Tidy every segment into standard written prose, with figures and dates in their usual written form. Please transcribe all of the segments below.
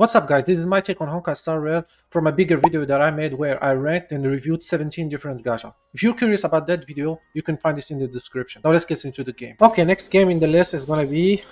What's up guys, this is my take on Honkai Star Rail from a bigger video that I made where I ranked and reviewed 17 different gacha. If you're curious about that video, you can find this in the description. Now let's get into the game. Okay, next game in the list is gonna be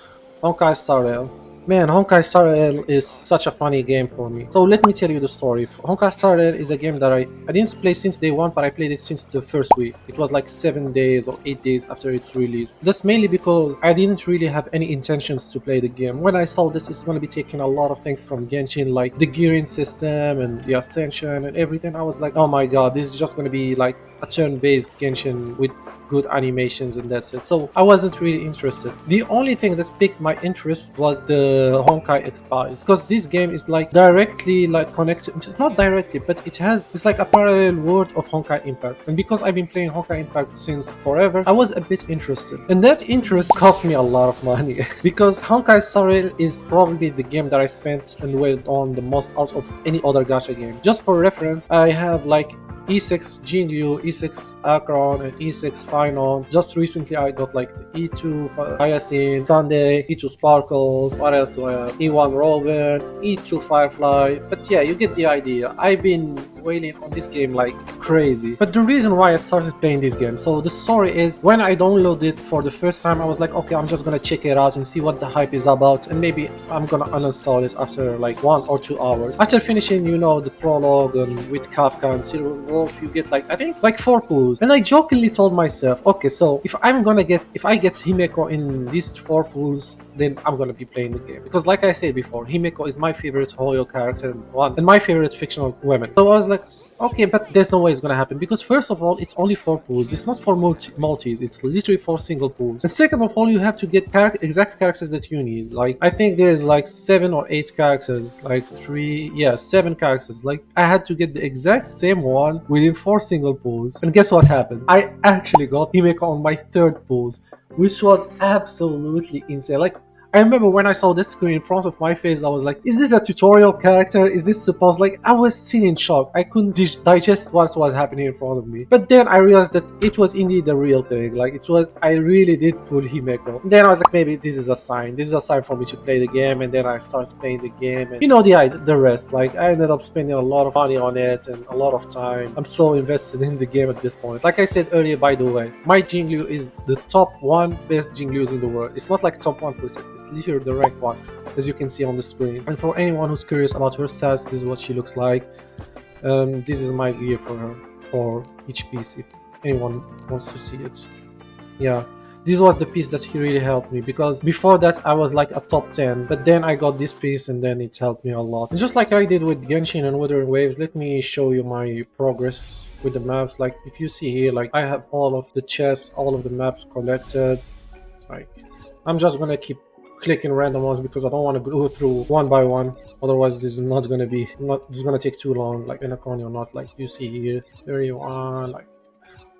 Honkai Star Rail. Man, Honkai Star Rail is such a funny game for me. So let me tell you the story. Honkai Star Rail is a game that I didn't play since day one, but I played it since the first week. It was like 7 days or 8 days after its release. That's mainly because I didn't really have any intentions to play the game. When I saw this, it's gonna be taking a lot of things from Genshin, like the gearing system and the ascension and everything. I was like, oh my god, this is just gonna be like a turn-based Genshin with good animations and that's it. So I wasn't really interested. The only thing that piqued my interest was the Honkai X-Spies, because this game is like directly like connected. It's not directly, but it's like a parallel world of Honkai Impact. And because I've been playing Honkai Impact since forever, I was a bit interested. And that interest cost me a lot of money because Honkai Star Rail is probably the game that I spent and dwelled on the most out of any other gacha game. Just for reference, I have like E6 Jingliu, E6 Akron, and E6 Final. Just recently I got like the E2 Hyacinth, Sunday, E2 Sparkle, what else do I have? E1 Robin, E2 Firefly. But yeah, you get the idea. I've been wailing on this game like crazy. But the reason why I started playing this game, so the story is, when I downloaded it for the first time, I was like, okay, I'm just gonna check it out and see what the hype is about, and maybe I'm gonna uninstall it after like 1 or 2 hours. After finishing, you know, the prologue and with Kafka and Cyril Wolf, you get like, I think like 4 pools. And I jokingly told myself, okay, so if I get Himeko in these 4 pools, then I'm gonna be playing the game. Because like I said before, Himeko is my favorite Hoyo character and my favorite fictional woman. So I was like, okay, but there's no way it's gonna happen, because first of all, it's only 4 pools. It's not for multis, it's literally 4 single pools. And second of all, you have to get exact characters that you need. Like, I think there's like 7 or 8 characters, like 7 characters. Like, I had to get the exact same one within 4 single pools. And guess what happened? I actually got Himeko on my 3rd pools, which was absolutely insane. Like, I remember when I saw this screen in front of my face, I was like, is this a tutorial character? Is this supposed, like, I was still in shock. I couldn't digest what was happening in front of me. But then I realized that it was indeed the real thing. Like, I really did pull Himeko. And then I was like, maybe this is a sign. This is a sign for me to play the game. And then I started playing the game. And you know the rest. Like, I ended up spending a lot of money on it and a lot of time. I'm so invested in the game at this point. Like I said earlier, by the way, my Jingliu is the top 1 best Jinglius in the world. It's not like top 1%. It's literally the rank 1, as you can see on the screen. And for anyone who's curious about her stats, this is what she looks like. This is my gear for her, for each piece, if anyone wants to see it. Yeah, this was the piece that really helped me, because before that I was like a top 10, but then I got this piece and then it helped me a lot. And just like I did with Genshin and Wuthering Waves, let me show you my progress with the maps. Like, if you see here, like, I have all of the chests, all of the maps collected. Like, I'm just gonna keep clicking random ones because I don't want to go through one by one. Otherwise, this is not gonna be this is gonna take too long. Like in a corner or not. Like you see here, 31, like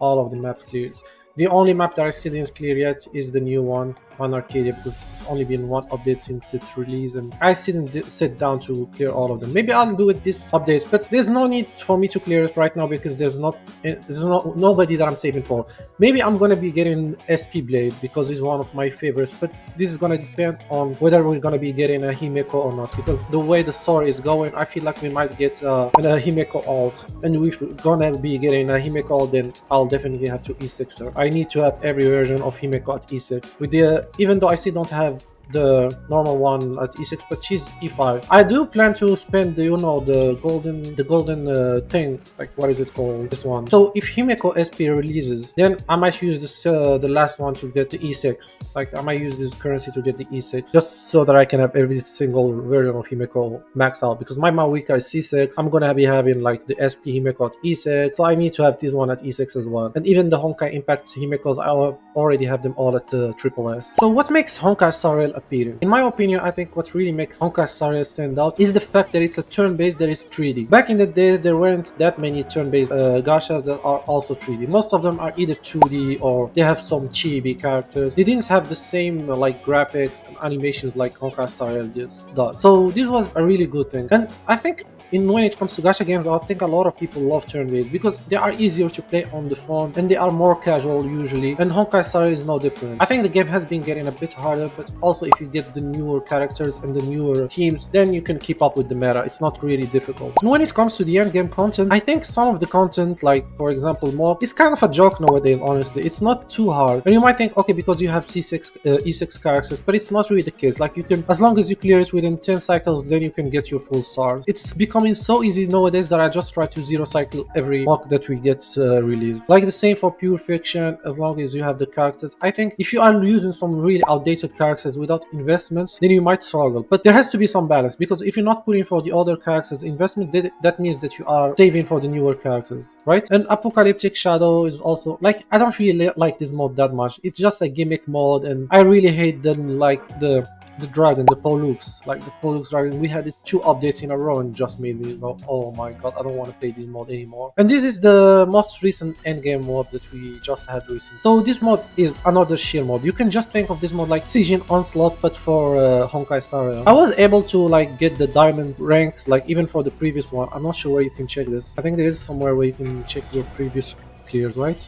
all of the maps cleared. The only map that I still didn't clear yet is the new one on Arcadia, because it's only been 1 update since its release, and I still didn't sit down to clear all of them. Maybe I'll do it this update, but there's no need for me to clear it right now because there's nobody that I'm saving for. Maybe I'm gonna be getting SP Blade because it's one of my favorites, but this is gonna depend on whether we're gonna be getting a Himeko or not, because the way the story is going, I feel like we might get a Himeko alt, and if we're gonna be getting a Himeko alt, then I'll definitely have to E6 her. I need to have every version of Himeko at E6. With the even though I still don't have the normal one at E6, but she's E5. I do plan to spend the, you know, the golden thing, like, what is it called, this one. So if Himeko SP releases, then I might use this the last one to get the E6. Like, I might use this currency to get the E6, just so that I can have every single version of Himeko maxed out, because my Mawika is C6. I'm gonna be having like the SP Himeko at E6, so I need to have this one at E6 as well. And even the Honkai Impact Himekos, I already have them all at the Triple S. So what makes Honkai Star Rail appealing? In my opinion, I think what really makes Honkai Star Rail stand out is the fact that it's a turn-based that is 3D. Back in the days, there weren't that many turn-based gachas that are also 3D. Most of them are either 2D or they have some chibi characters. They didn't have the same like graphics and animations like Honkai Star Rail does. So this was a really good thing. And I think when it comes to gacha games, I think a lot of people love turn-based because they are easier to play on the phone and they are more casual usually. And Honkai Star Rail is no different. I think the game has been getting a bit harder, but also if you get the newer characters and the newer teams, then you can keep up with the meta. It's not really difficult. And when it comes to the end game content, I think some of the content, like for example mob, is kind of a joke nowadays. Honestly, it's not too hard. And you might think, okay, because you have E6 characters, but it's not really the case. Like you can, as long as you clear it within 10 cycles, then you can get your full stars. It's becoming so easy nowadays that I just try to zero cycle every mock that we get released. Like the same for pure fiction, as long as you have the characters. I think if you are using some really outdated characters without investments, then you might struggle. But there has to be some balance, because if you're not putting for the other characters investment, that means that you are saving for the newer characters, right? And Apocalyptic Shadow is also like, I don't really like this mod that much. It's just a gimmick mod, and I really hate them, like the dragon, the Pollux, like the Pollux dragon. We had it 2 updates in a row and just made me go, oh my god, I don't want to play this mod anymore. And this is the most recent endgame mod that we just had recently. So this mod is another shield mod. You can just think of this mod like Siege Onslaught, but for Honkai Star Rail. I was able to like get the diamond ranks, like even for the previous one. I'm not sure where you can check this. I think there is somewhere where you can check your previous clears, right?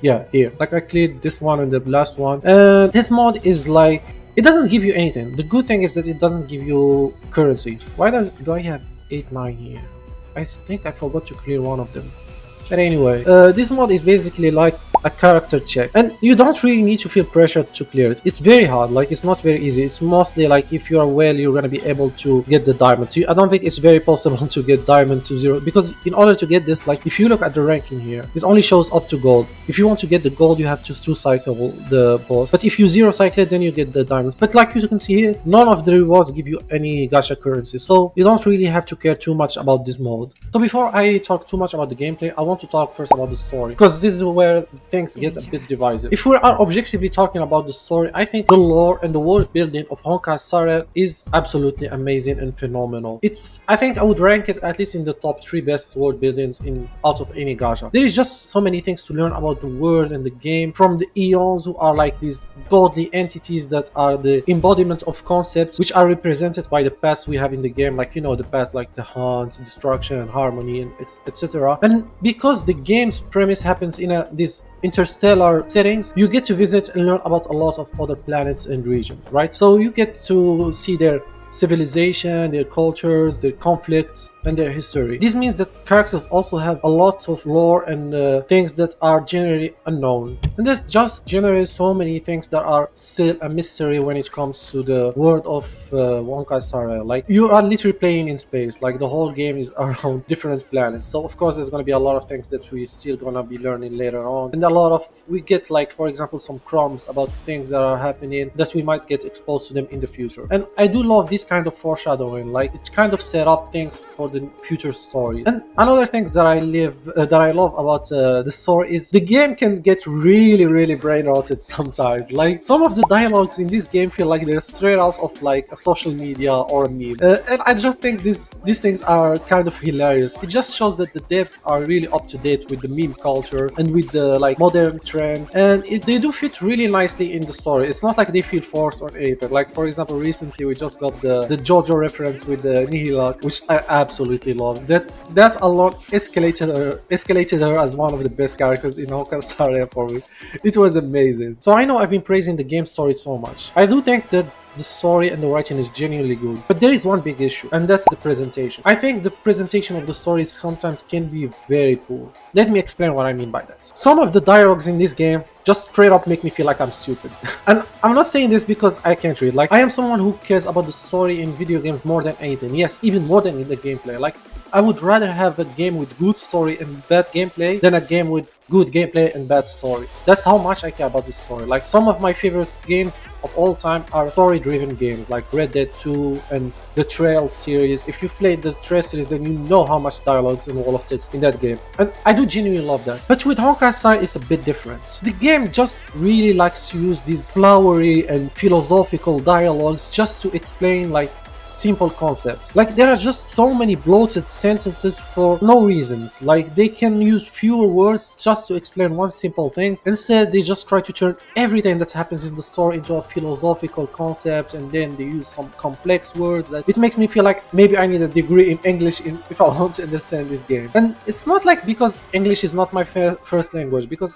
Yeah, here. Like I cleared this one and the last one. And this mod is like, it doesn't give you anything. The good thing is that it doesn't give you currency. Why do I have 8-9 here? I think I forgot to clear one of them. But anyway, this mod is basically like a character check, and you don't really need to feel pressured to clear it. It's very hard, like it's not very easy. It's mostly like if you are well, you're gonna be able to get the diamond. I don't think it's very possible to get diamond to 0, because in order to get this, like if you look at the ranking here, it only shows up to gold. If you want to get the gold, you have to 2 cycle the boss, but if you 0 cycle it, then you get the diamonds. But like you can see here, none of the rewards give you any gacha currency, so you don't really have to care too much about this mode. So before I talk too much about the gameplay, I want to talk first about the story, because this is where things get a bit divisive. If we are objectively talking about the story, I think the lore and the world building of Honkai Star Rail is absolutely amazing and phenomenal. I think I would rank it at least in the top 3 best world buildings out of any gacha. There is just so many things to learn about the world and the game, from the Eons, who are like these godly entities that are the embodiment of concepts which are represented by the paths we have in the game, like you know, the paths like the hunt, destruction, harmony, and etc. And because the game's premise happens in this interstellar settings, you get to visit and learn about a lot of other planets and regions, right? So you get to see their civilization, their cultures, their conflicts, and their history. This means that characters also have a lot of lore and things that are generally unknown. And there's just generally so many things that are still a mystery when it comes to the world of Honkai Star Rail. Like, you are literally playing in space, like the whole game is around different planets. So of course there's gonna be a lot of things that we still gonna be learning later on. And we get, like, for example, some crumbs about things that are happening that we might get exposed to them in the future. And I do love this kind of foreshadowing, like it kind of set up things for the future story. And another thing that I love about the story is the game can get really brain rotted sometimes. Like, some of the dialogues in this game feel like they're straight out of like a social media or a meme, and I just think these things are kind of hilarious. It just shows that the devs are really up to date with the meme culture and with the like modern trends, and they do fit really nicely in the story. It's not like they feel forced or anything. Like, for example, recently we just got the JoJo reference with the Nihilak, which I absolutely love. That alone escalated her as one of the best characters in Honkai Star Rail for me. It was amazing. So I know I've been praising the game story so much. I do think that the story and the writing is genuinely good, but there is one big issue, and that's the presentation. I think the presentation of the story sometimes can be very poor. Let me explain what I mean by that. Some of the dialogues in this game just straight up make me feel like I'm stupid. And I'm not saying this because I can't read. Like, I am someone who cares about the story in video games more than anything. Yes, even more than in the gameplay. Like, I would rather have a game with good story and bad gameplay than a game with good gameplay and bad story. That's how much I care about this story. Like, some of my favorite games of all time are story-driven games, like Red Dead 2 and the Trail series. If you've played the Trail series, then you know how much dialogues and wall of text in that game. And I do genuinely love that. But with Honkai Star, it's a bit different. The game just really likes to use these flowery and philosophical dialogues just to explain like simple concepts. Like there are just so many bloated sentences for no reasons. Like they can use fewer words just to explain one simple thing. Instead, they just try to turn everything that happens in the story into a philosophical concept, and then they use some complex words that it makes me feel like maybe I need a degree in English if I want to understand this game. And it's not like because English is not my first language, because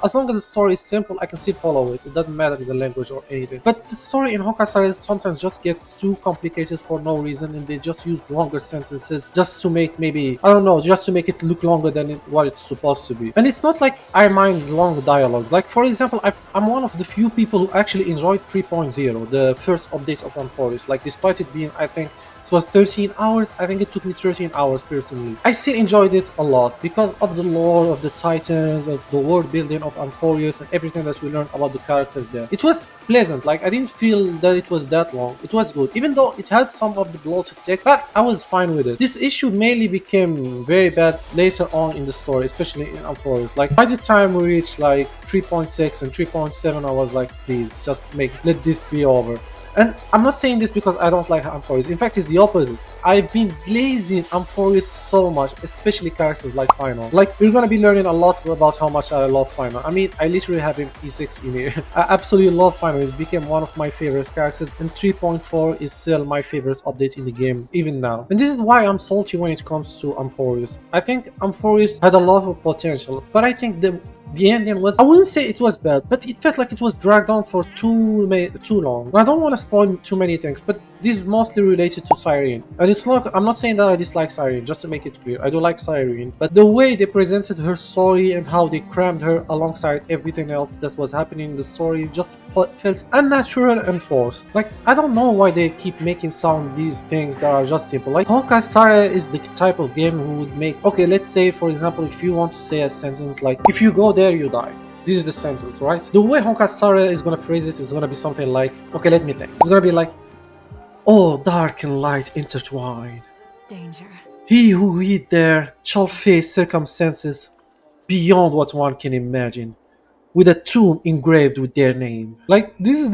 as long as the story is simple, I can still follow it. It doesn't matter the language or anything. But the story in Honkai Star Rail sometimes just gets too complicated for no reason, and they just use longer sentences just to make, maybe, I don't know, just to make it look longer than what it's supposed to be. And it's not like I mind long dialogues. Like for example, I'm one of the few people who actually enjoyed 3.0, the first update of Unforest. Like despite it being, I think it was 13 hours. I think it took me 13 hours personally. I still enjoyed it a lot because of the lore of the Titans, of the world building of Amphorius, and everything that we learned about the characters there. It was pleasant. Like I didn't feel that it was that long. It was good, even though it had some of the bloated text, but I was fine with it. This issue mainly became very bad later on in the story, especially in Amphorius. Like by the time we reached like 3.6 and 3.7, I was like, please just let this be over. And I'm not saying this because I don't like Amphorius. In fact, it's the opposite. I've been glazing Amphorius so much, especially characters like Final. Like, we're gonna be learning a lot about how much I love Final. I mean, I literally have him E6 in here. I absolutely love Final. He's become one of my favorite characters, and 3.4 is still my favorite update in the game, even now. And this is why I'm salty when it comes to Amphorius. I think Amphorius had a lot of potential, but I think the ending was, I wouldn't say it was bad, but it felt like it was dragged on for too long. I don't want to spoil too many things, but this is mostly related to Cyrene. And it's not, I'm not saying that I dislike Cyrene, just to make it clear. I do like Cyrene, but the way they presented her story and how they crammed her alongside everything else that was happening in the story just felt unnatural and forced. Like, I don't know why they keep making these things that are just simple. Like, Honkai Star Rail is the type of game who would make, okay, let's say for example, if you want to say a sentence like, if you go there you die. This is the sentence, right? The way Honkai Star Rail is gonna phrase it is gonna be something like, okay, let me think. It's gonna be like, oh, dark and light intertwine. Danger. He who hid there shall face circumstances beyond what one can imagine, with a tomb engraved with their name. Like, this is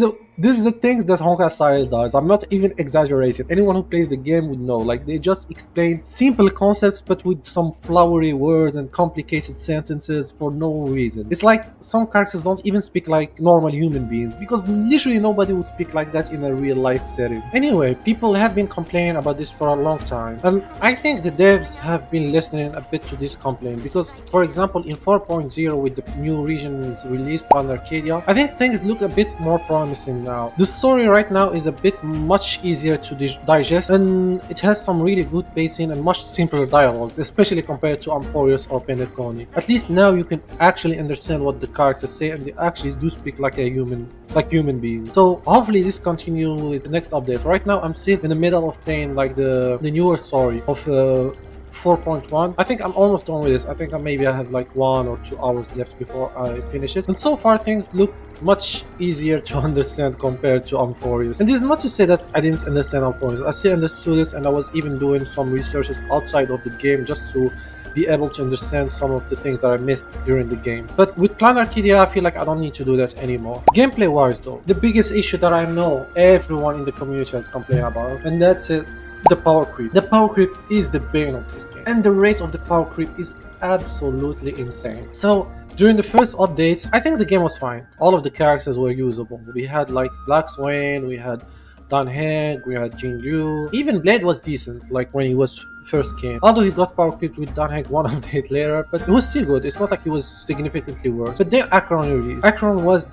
the things that Honkai Star Rail does. I'm not even exaggerating. Anyone who plays the game would know. Like, they just explain simple concepts but with some flowery words and complicated sentences for no reason. It's like some characters don't even speak like normal human beings, because literally nobody would speak like that in a real life setting. Anyway, people have been complaining about this for a long time, and I think the devs have been listening a bit to this complaint, because for example in 4.0 with the new regions released on Arcadia, I think things look a bit more promising now. The story right now is a bit much easier to digest, and it has some really good pacing and much simpler dialogues, especially compared to Amphorius or Penacony. At least now you can actually understand what the characters say, and they actually do speak like human beings. So hopefully this continues with the next update. Right now I'm still in the middle of playing like the newer story of 4.1. I think I'm almost done with this. I think maybe I have like 1 or 2 hours left before I finish it. And so far things look much easier to understand compared to Amphorius. And this is not to say that I didn't understand Amphorius. I still understood it, and I was even doing some researches outside of the game just to be able to understand some of the things that I missed during the game. But with Plan Arcadia, I feel like I don't need to do that anymore. Gameplay wise though, the biggest issue that I know everyone in the community has complained about, and that's it. The power creep. The power creep is the bane of this game, and the rate of the power creep is absolutely insane. So during the first update, I think the game was fine. All of the characters were usable. We had like Black Swain, we had Dan Heng, we had Jingliu. Even Blade was decent, like when he was first came. Although he got power creeped with Dan Heng one update later, but it was still good. It's not like he was significantly worse. But then Acheron released. Acheron was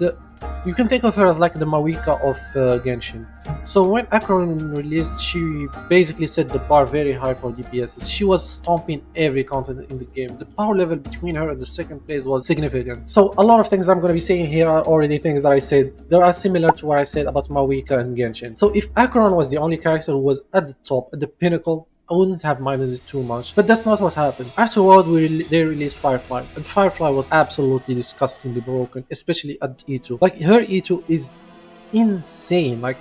you can think of her as like the Mawika of Genshin. So when Acheron released, she basically set the bar very high for DPS. She was stomping every content in the game. The power level between her and the second place was significant. So a lot of things that I'm going to be saying here are already things that I said. They are similar to what I said about Mawika and Genshin. So if Acheron was the only character who was at the top, at the pinnacle, I wouldn't have minded it too much, but that's not what happened. Afterward, they released Firefly, and Firefly was absolutely disgustingly broken, especially at E2. Like, her E2 is insane. Like,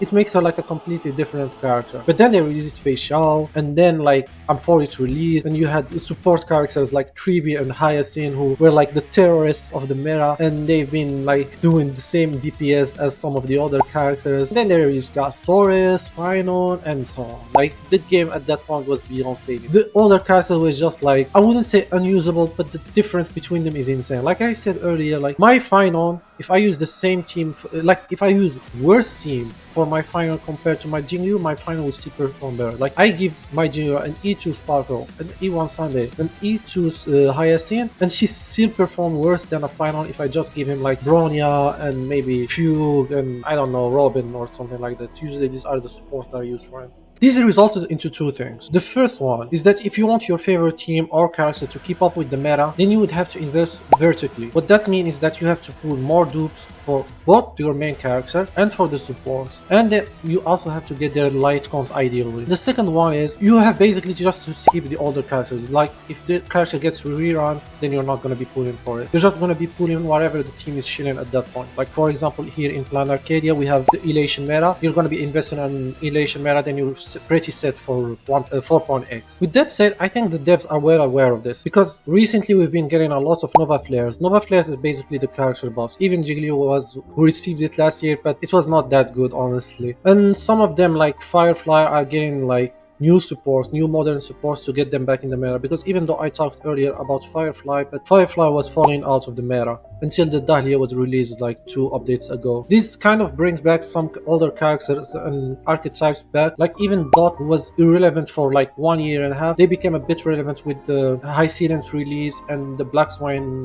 it makes her like a completely different character. But then they released Fei Xiao, and then like before its release, and you had support characters like Trivi and Hyacinth who were like the terrorists of the meta, and they've been like doing the same DPS as some of the other characters. And then there is Gastoris, Final, and so on. Like the game at that point was beyond saving. The other characters was just like, I wouldn't say unusable, but the difference between them is insane. Like I said earlier, like my Final, if I use the same team, like if I use worse team for my final compared to my Jingliu, my final will still perform better. Like I give my Jingliu an E2 Sparkle, an E1 Sunday, an E2 Hyacinth, and she still perform worse than a final if I just give him like Bronya and maybe Fugue and I don't know, Robin or something like that. Usually these are the supports that I use for him. This results into two things. The first one is that if you want your favorite team or character to keep up with the meta, then you would have to invest vertically. What that means is that you have to pull more dupes for both your main character and for the supports. And then you also have to get their light cons ideally. The second one is you have basically just to skip the older characters. Like if the character gets rerun, then you're not going to be pulling for it. You're just going to be pulling whatever the team is shilling at that point. Like for example, here in Plan Arcadia, we have the Elation meta. You're going to be investing on Elation meta, then you're pretty set for 4.x. With that said, I think the devs are well aware of this because recently we've been getting a lot of Nova Flares. Nova Flares is basically the character boss. Even Jingliu who received it last year, but it was not that good honestly. And some of them like Firefly are getting like new supports, new modern supports to get them back in the meta, because even though I talked earlier about Firefly, but Firefly was falling out of the meta until the Dahlia was released like 2 updates ago. This kind of brings back some older characters and archetypes back, like even Dot was irrelevant for like 1 year and a half. They became a bit relevant with the High Silence release and the Black Swine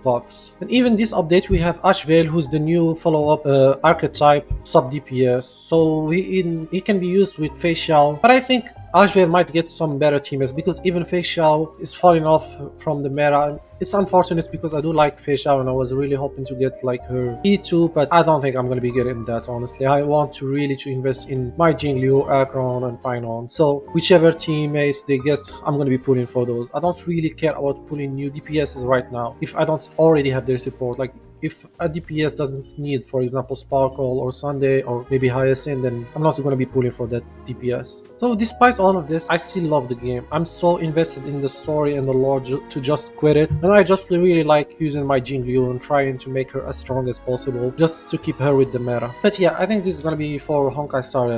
buffs. And even this update we have Ashvale, who's the new follow-up archetype sub DPS, so he can be used with Fei Xiao, but I think Ashvale might get some better teammates because even Fei Xiao is falling off from the meta. It's unfortunate because I do like Fei Xiao and I was really hoping to get like her E2, but I don't think I'm going to be getting that honestly. I want to really invest in my Jingliu, Akron and Pinon. So whichever teammates they get, I'm going to be pulling for those. I don't really care about pulling new DPSs right now if I don't already have their support. Like if a DPS doesn't need, for example, Sparkle or Sunday or maybe Hyacinth, then I'm not going to be pulling for that DPS. So despite all of this, I still love the game. I'm so invested in the story and the lore to just quit it. And I just really like using my Jingliu and trying to make her as strong as possible just to keep her with the meta. But yeah, I think this is going to be for Honkai Star Rail.